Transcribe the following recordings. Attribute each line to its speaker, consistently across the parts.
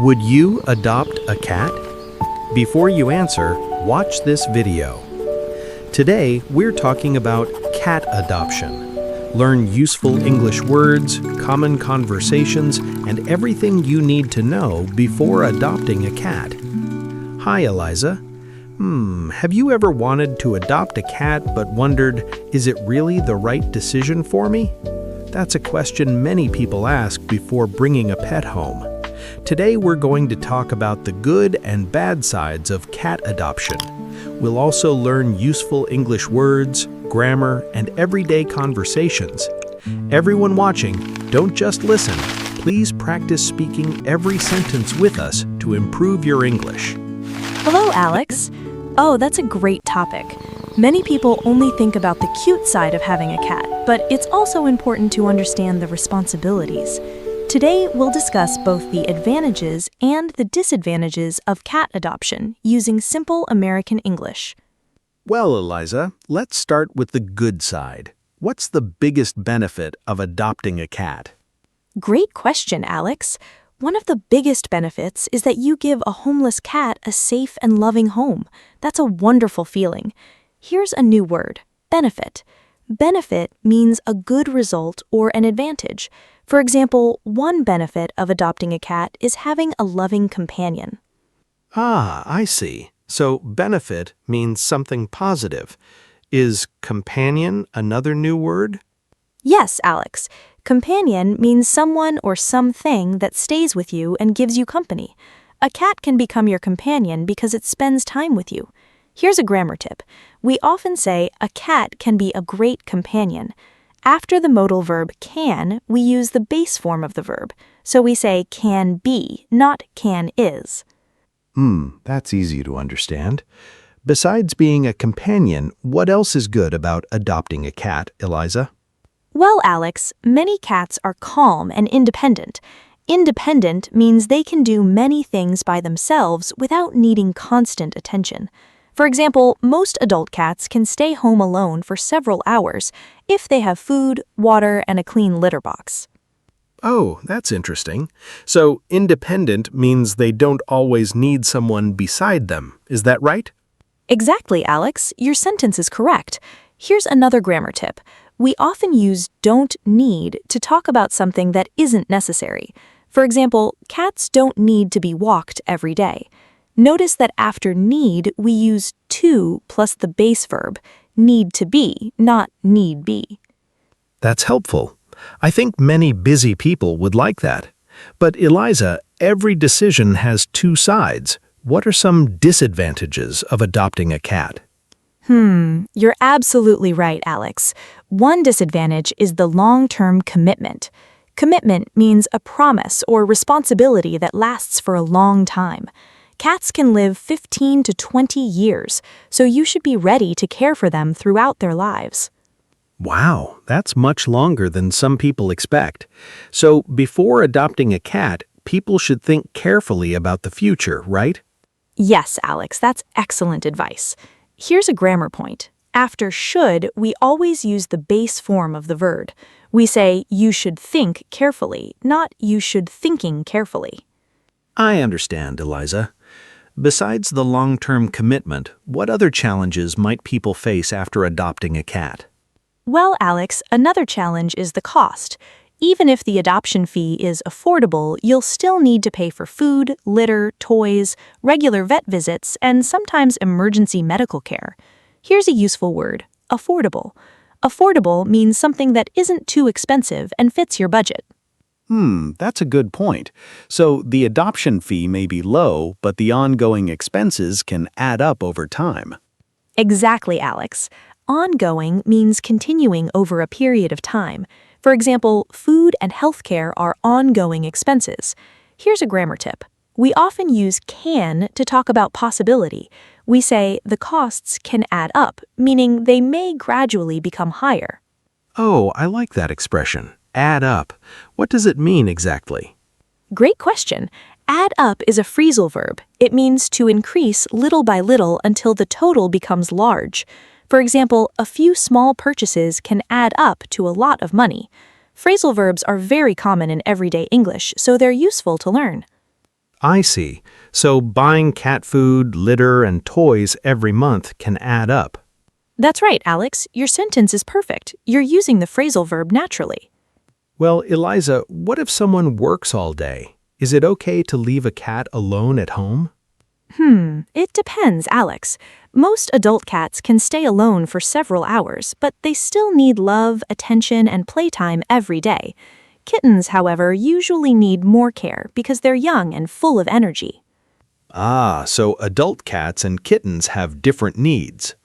Speaker 1: Would you adopt a cat? Before you answer, watch this video. Today, we're talking about cat adoption. Learn useful English words, common conversations, and everything you need to know before adopting a cat. Hi, Eliza. Have you ever wanted to adopt a cat but wondered, is it really the right decision for me? That's a question many people ask before bringing a pet home. Today we're going to talk about the good and bad sides of cat adoption. We'll also learn useful English words, grammar, and everyday conversations. Everyone watching, don't just listen. Please practice speaking every sentence with us to improve your English.
Speaker 2: Hello, Alex. Oh, that's a great topic. Many people only think about the cute side of having a cat, but it's also important to understand the responsibilities. Today, we'll discuss both the advantages and the disadvantages of cat adoption using simple American English.
Speaker 1: Well, Eliza, let's start with the good side. What's the biggest benefit of adopting a cat?
Speaker 2: Great question, Alex. One of the biggest benefits is that you give a homeless cat a safe and loving home. That's a wonderful feeling. Here's a new word, benefit. Benefit means a good result or an advantage. For example, one benefit of adopting a cat is having a loving companion.
Speaker 1: Ah, I see. So benefit means something positive. Is companion another new word?
Speaker 2: Yes, Alex. Companion means someone or something that stays with you and gives you company. A cat can become your companion because it spends time with you. Here's a grammar tip. We often say a cat can be a great companion. After the modal verb can, we use the base form of the verb. So we say can be, not can is.
Speaker 1: That's easy to understand. Besides being a companion, what else is good about adopting a cat, Eliza?
Speaker 2: Well, Alex, many cats are calm and independent. Independent means they can do many things by themselves without needing constant attention. For example, most adult cats can stay home alone for several hours if they have food, water, and a clean litter box.
Speaker 1: Oh, that's interesting. So independent means they don't always need someone beside them. Is that right?
Speaker 2: Exactly, Alex. Your sentence is correct. Here's another grammar tip. We often use don't need to talk about something that isn't necessary. For example, cats don't need to be walked every day. Notice that after need, we use to plus the base verb, need to be, not need be.
Speaker 1: That's helpful. I think many busy people would like that. But Eliza, every decision has two sides. What are some disadvantages of adopting a cat?
Speaker 2: You're absolutely right, Alex. One disadvantage is the long-term commitment. Commitment means a promise or responsibility that lasts for a long time. Cats can live 15 to 20 years, so you should be ready to care for them throughout their lives.
Speaker 1: Wow, that's much longer than some people expect. So before adopting a cat, people should think carefully about the future, right?
Speaker 2: Yes, Alex, that's excellent advice. Here's a grammar point. After should, we always use the base form of the verb. We say, you should think carefully, not you should thinking carefully.
Speaker 1: I understand, Eliza. Besides the long-term commitment, what other challenges might people face after adopting a cat?
Speaker 2: Well, Alex, another challenge is the cost. Even if the adoption fee is affordable, you'll still need to pay for food, litter, toys, regular vet visits, and sometimes emergency medical care. Here's a useful word, affordable. Affordable means something that isn't too expensive and fits your budget.
Speaker 3: That's a good point. So the adoption fee may be low, but the ongoing expenses can add up over time.
Speaker 2: Exactly, Alex. Ongoing means continuing over a period of time. For example, food and healthcare are ongoing expenses. Here's a grammar tip. We often use can to talk about possibility. We say the costs can add up, meaning they may gradually become higher.
Speaker 1: Oh, I like that expression, add up. What does it mean exactly?
Speaker 2: Great question. Add up is a phrasal verb. It means to increase little by little until the total becomes large. For example, a few small purchases can add up to a lot of money. Phrasal verbs are very common in everyday English, so they're useful to learn.
Speaker 1: I see. So buying cat food, litter, and toys every month can add up.
Speaker 2: That's right, Alex. Your sentence is perfect. You're using the phrasal verb naturally.
Speaker 1: Well, Eliza, what if someone works all day? Is it okay to leave a cat alone at home?
Speaker 2: It depends, Alex. Most adult cats can stay alone for several hours, but they still need love, attention, and playtime every day. Kittens, however, usually need more care because they're young and full of energy.
Speaker 1: Ah, so adult cats and kittens have different needs.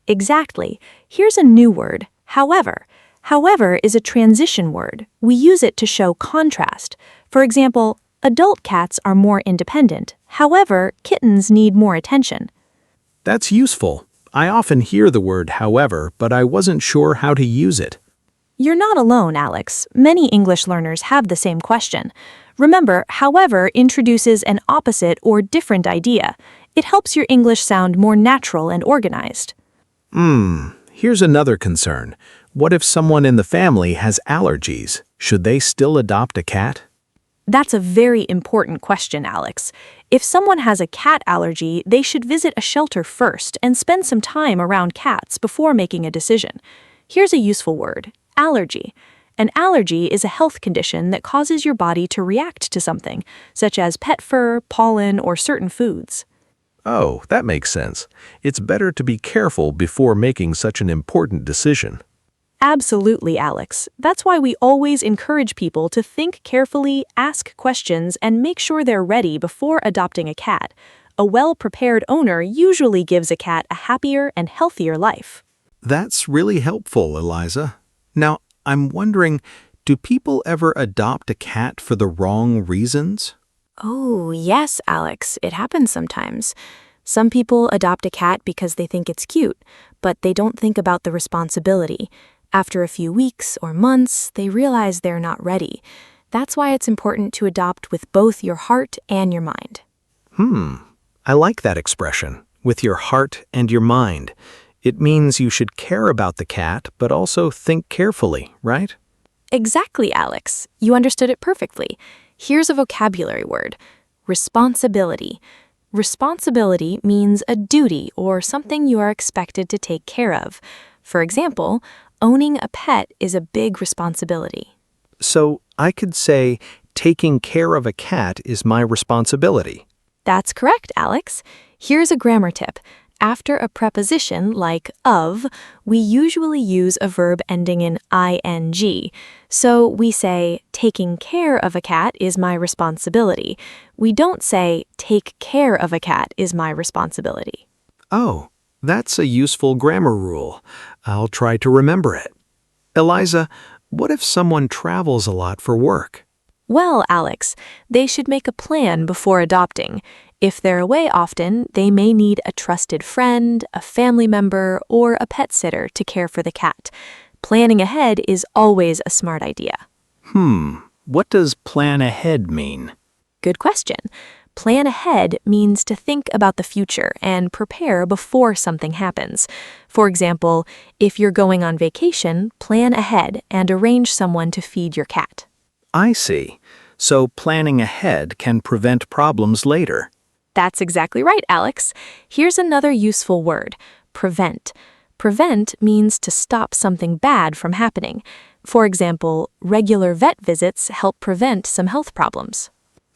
Speaker 2: Exactly. Here's a new word, however. However is a transition word. We use it to show contrast. For example, adult cats are more independent. However, kittens need more attention.
Speaker 1: That's useful. I often hear the word however, but I wasn't sure how to use it.
Speaker 2: You're not alone, Alex. Many English learners have the same question. Remember, however introduces an opposite or different idea. It helps your English sound more natural and organized.
Speaker 1: Here's another concern. What if someone in the family has allergies? Should they still adopt a cat?
Speaker 2: That's a very important question, Alex. If someone has a cat allergy, they should visit a shelter first and spend some time around cats before making a decision. Here's a useful word, allergy. An allergy is a health condition that causes your body to react to something, such as pet fur, pollen, or certain foods.
Speaker 1: Oh, that makes sense. It's better to be careful before making such an important decision.
Speaker 2: Absolutely, Alex. That's why we always encourage people to think carefully, ask questions, and make sure they're ready before adopting a cat. A well-prepared owner usually gives a cat a happier and healthier life.
Speaker 1: That's really helpful, Eliza. Now, I'm wondering, do people ever adopt a cat for the wrong reasons?
Speaker 2: Oh, yes, Alex. It happens sometimes. Some people adopt a cat because they think it's cute, but they don't think about the responsibility. After a few weeks or months, they realize they're not ready. That's why it's important to adopt with both your heart and your mind.
Speaker 1: I like that expression, with your heart and your mind. It means you should care about the cat, but also think carefully, right?
Speaker 2: Exactly, Alex. You understood it perfectly. Here's a vocabulary word, responsibility. Responsibility means a duty or something you are expected to take care of. For example, owning a pet is a big responsibility.
Speaker 1: So I could say, taking care of a cat is my responsibility.
Speaker 2: That's correct, Alex. Here's a grammar tip. After a preposition like of, we usually use a verb ending in ing. So we say, taking care of a cat is my responsibility. We don't say, take care of a cat is my responsibility.
Speaker 1: Oh, that's a useful grammar rule. I'll try to remember it. Eliza, what if someone travels a lot for work?
Speaker 2: Well, Alex, they should make a plan before adopting. If they're away often, they may need a trusted friend, a family member, or a pet sitter to care for the cat. Planning ahead is always a smart idea.
Speaker 1: What does plan ahead mean?
Speaker 2: Good question. Plan ahead means to think about the future and prepare before something happens. For example, if you're going on vacation, plan ahead and arrange someone to feed your cat.
Speaker 1: I see. So planning ahead can prevent problems later.
Speaker 2: That's exactly right, Alex. Here's another useful word, prevent. Prevent means to stop something bad from happening. For example, regular vet visits help prevent some health problems.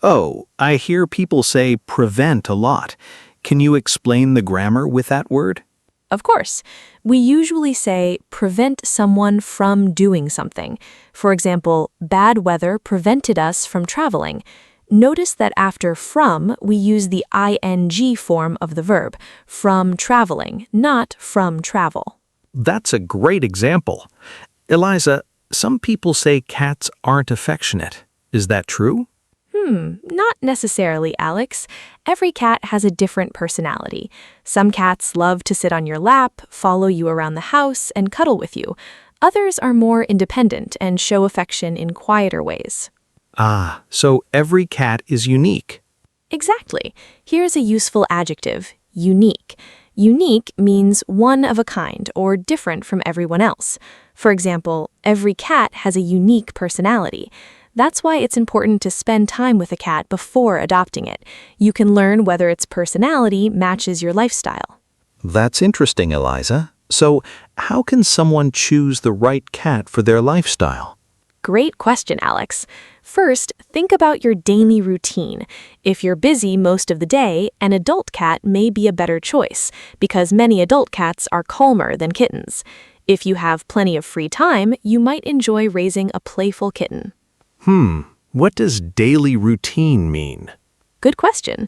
Speaker 1: Oh, I hear people say prevent a lot. Can you explain the grammar with that word?
Speaker 2: Of course. We usually say prevent someone from doing something. For example, bad weather prevented us from traveling. Notice that after from, we use the ing form of the verb, from traveling, not from travel.
Speaker 1: That's a great example. Eliza, some people say cats aren't affectionate. Is that true?
Speaker 2: Not necessarily, Alex. Every cat has a different personality. Some cats love to sit on your lap, follow you around the house, and cuddle with you. Others are more independent and show affection in quieter ways.
Speaker 1: Ah, so every cat is unique.
Speaker 2: Exactly. Here's a useful adjective, unique. Unique means one of a kind or different from everyone else. For example, every cat has a unique personality. That's why it's important to spend time with a cat before adopting it. You can learn whether its personality matches your lifestyle.
Speaker 1: That's interesting, Eliza. So, how can someone choose the right cat for their lifestyle?
Speaker 2: Great question, Alex. First, think about your daily routine. If you're busy most of the day, an adult cat may be a better choice because many adult cats are calmer than kittens. If you have plenty of free time, you might enjoy raising a playful kitten.
Speaker 1: What does daily routine mean?
Speaker 2: Good question.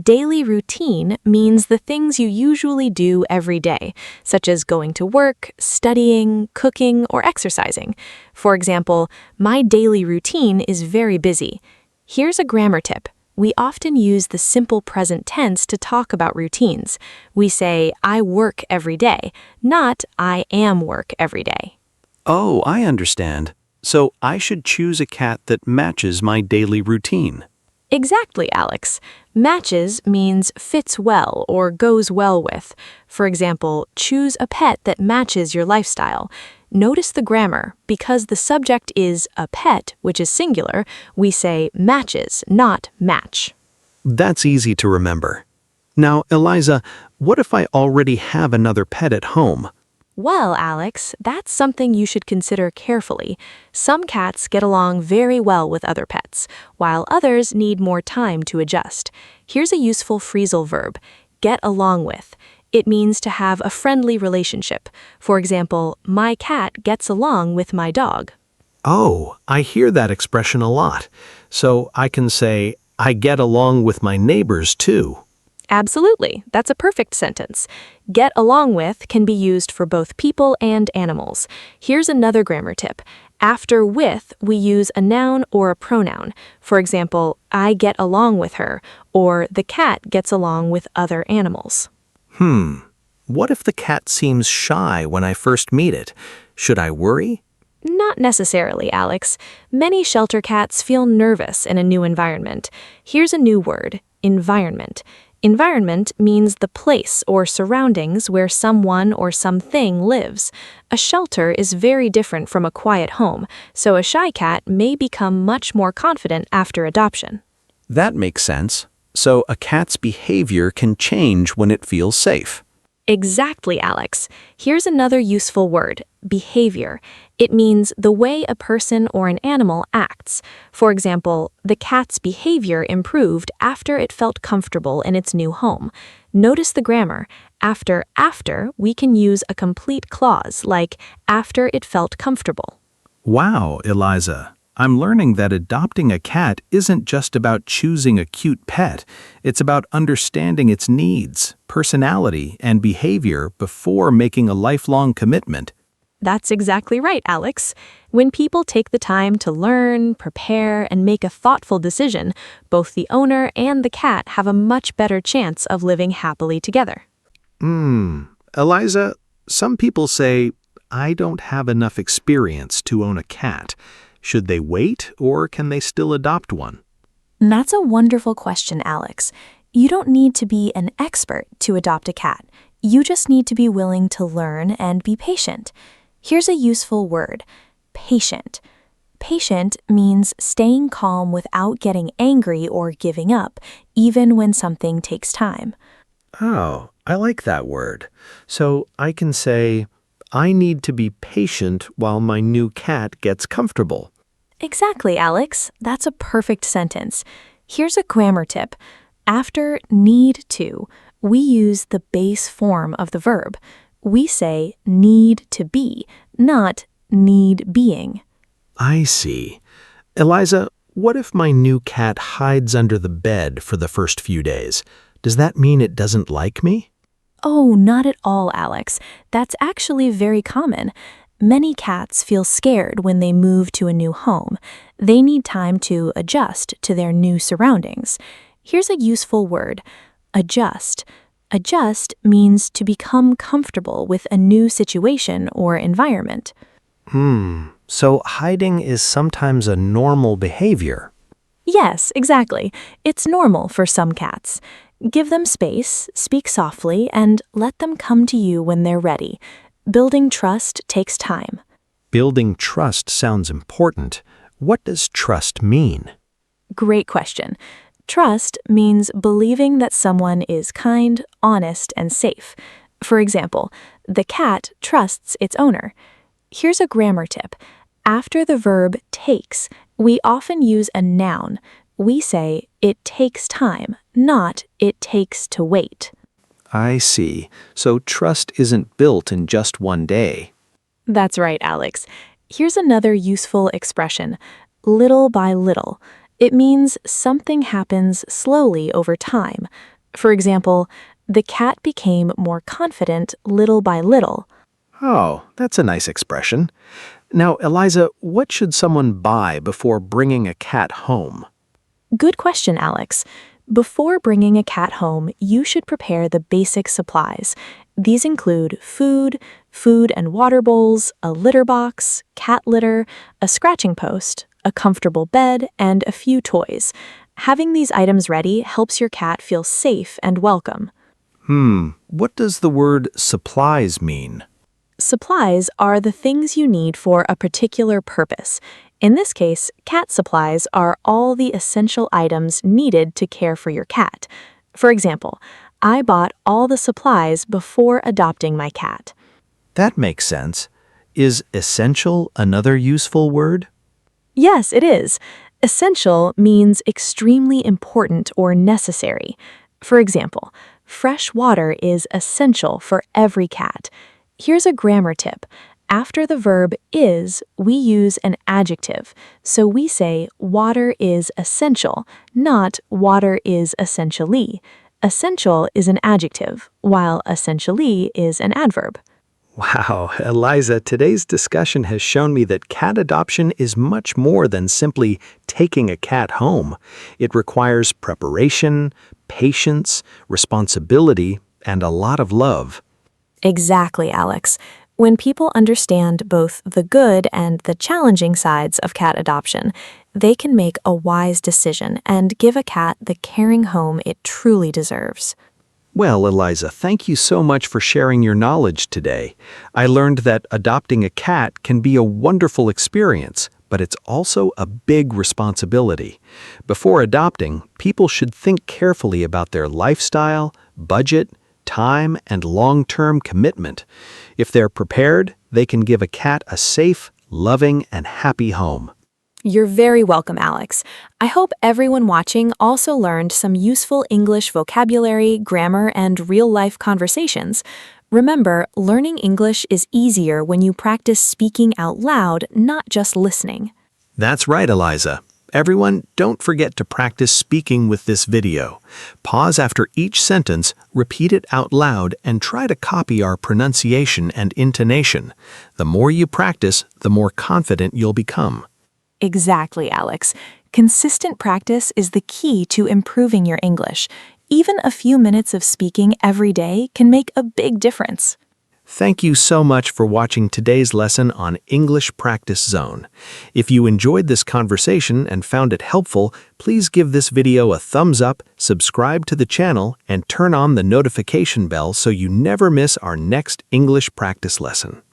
Speaker 2: Daily routine means the things you usually do every day, such as going to work, studying, cooking, or exercising. For example, my daily routine is very busy. Here's a grammar tip. We often use the simple present tense to talk about routines. We say, I work every day, not I am work every day.
Speaker 3: Oh, I understand. So I should choose a cat that matches my daily routine.
Speaker 2: Exactly, Alex. Matches means fits well or goes well with. For example, choose a pet that matches your lifestyle. Notice the grammar. Because the subject is a pet, which is singular, we say matches, not match.
Speaker 1: That's easy to remember. Now, Eliza, what if I already have another pet at home?
Speaker 2: Well, Alex, that's something you should consider carefully. Some cats get along very well with other pets, while others need more time to adjust. Here's a useful phrasal verb, get along with. It means to have a friendly relationship. For example, my cat gets along with my dog.
Speaker 1: Oh, I hear that expression a lot. So I can say, I get along with my neighbors too.
Speaker 2: Absolutely, that's a perfect sentence. Get along with can be used for both people and animals. Here's another grammar tip. After with, we use a noun or a pronoun. For example, I get along with her, or the cat gets along with other animals.
Speaker 1: What if the cat seems shy when I first meet it? Should I worry?
Speaker 2: Not necessarily, Alex. Many shelter cats feel nervous in a new environment. Here's a new word, environment. Environment means the place or surroundings where someone or something lives. A shelter is very different from a quiet home, so a shy cat may become much more confident after adoption.
Speaker 3: That makes sense. So a cat's behavior can change when it feels safe.
Speaker 2: Exactly, Alex. Here's another useful word, behavior. It means the way a person or an animal acts. For example, the cat's behavior improved after it felt comfortable in its new home. Notice the grammar. After we can use a complete clause like after it felt comfortable.
Speaker 1: Wow, Eliza. I'm learning that adopting a cat isn't just about choosing a cute pet. It's about understanding its needs, personality, and behavior before making a lifelong commitment.
Speaker 2: That's exactly right, Alex. When people take the time to learn, prepare, and make a thoughtful decision, both the owner and the cat have a much better chance of living happily together.
Speaker 1: Eliza, some people say, I don't have enough experience to own a cat. Should they wait, or can they still adopt one?
Speaker 2: That's a wonderful question, Alex. You don't need to be an expert to adopt a cat. You just need to be willing to learn and be patient. Here's a useful word, patient. Patient means staying calm without getting angry or giving up, even when something takes time.
Speaker 1: Oh, I like that word. So I can say, I need to be patient while my new cat gets comfortable.
Speaker 2: Exactly, Alex. That's a perfect sentence. Here's a grammar tip. After need to, we use the base form of the verb. We say need to be, not need being.
Speaker 1: I see. Eliza, what if my new cat hides under the bed for the first few days? Does that mean it doesn't like me?
Speaker 2: Oh, not at all, Alex. That's actually very common. Many cats feel scared when they move to a new home. They need time to adjust to their new surroundings. Here's a useful word, adjust. Adjust means to become comfortable with a new situation or environment.
Speaker 1: So hiding is sometimes a normal behavior.
Speaker 2: Yes, exactly. It's normal for some cats. Give them space, speak softly, and let them come to you when they're ready. Building trust takes time.
Speaker 1: Building trust sounds important. What does trust mean?
Speaker 2: Great question. Trust means believing that someone is kind, honest, and safe. For example, the cat trusts its owner. Here's a grammar tip. After the verb takes, we often use a noun. We say, it takes time, not it takes to wait.
Speaker 1: I see. So trust isn't built in just one day.
Speaker 2: That's right, Alex. Here's another useful expression, little by little. It means something happens slowly over time. For example, the cat became more confident little by little.
Speaker 1: Oh, that's a nice expression. Now, Eliza, what should someone buy before bringing a cat home?
Speaker 2: Good question, Alex. Before bringing a cat home, you should prepare the basic supplies. These include food and water bowls, a litter box, cat litter, a scratching post, a comfortable bed, and a few toys. Having these items ready helps your cat feel safe and welcome.
Speaker 1: What does the word supplies mean?
Speaker 2: Supplies are the things you need for a particular purpose. In this case, cat supplies are all the essential items needed to care for your cat. For example, I bought all the supplies before adopting my cat.
Speaker 1: That makes sense. Is essential another useful word?
Speaker 2: Yes, it is. Essential means extremely important or necessary. For example, fresh water is essential for every cat. Here's a grammar tip. After the verb is, we use an adjective. So we say water is essential, not water is essentially. Essential is an adjective, while essentially is an adverb.
Speaker 1: Wow, Eliza, today's discussion has shown me that cat adoption is much more than simply taking a cat home. It requires preparation, patience, responsibility, and a lot of love.
Speaker 2: Exactly, Alex. When people understand both the good and the challenging sides of cat adoption, they can make a wise decision and give a cat the caring home it truly deserves.
Speaker 1: Well, Eliza, thank you so much for sharing your knowledge today. I learned that adopting a cat can be a wonderful experience, but it's also a big responsibility. Before adopting, people should think carefully about their lifestyle, budget, time, and long-term commitment. If they're prepared, they can give a cat a safe, loving, and happy home.
Speaker 2: You're very welcome, Alex. I hope everyone watching also learned some useful English vocabulary, grammar, and real-life conversations. Remember, learning English is easier when you practice speaking out loud, not just listening.
Speaker 1: That's right, Eliza. Everyone, don't forget to practice speaking with this video. Pause after each sentence, repeat it out loud, and try to copy our pronunciation and intonation. The more you practice, the more confident you'll become.
Speaker 2: Exactly, Alex. Consistent practice is the key to improving your English. Even a few minutes of speaking every day can make a big difference.
Speaker 1: Thank you so much for watching today's lesson on English Practice Zone. If you enjoyed this conversation and found it helpful, please give this video a thumbs up, subscribe to the channel, and turn on the notification bell so you never miss our next English practice lesson.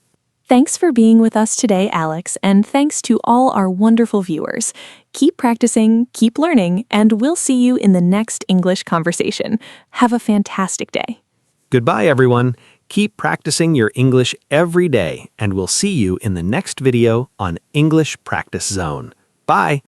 Speaker 2: Thanks for being with us today, Alex, and thanks to all our wonderful viewers. Keep practicing, keep learning, and we'll see you in the next English conversation. Have a fantastic day.
Speaker 1: Goodbye, everyone. Keep practicing your English every day, and we'll see you in the next video on English Practice Zone. Bye!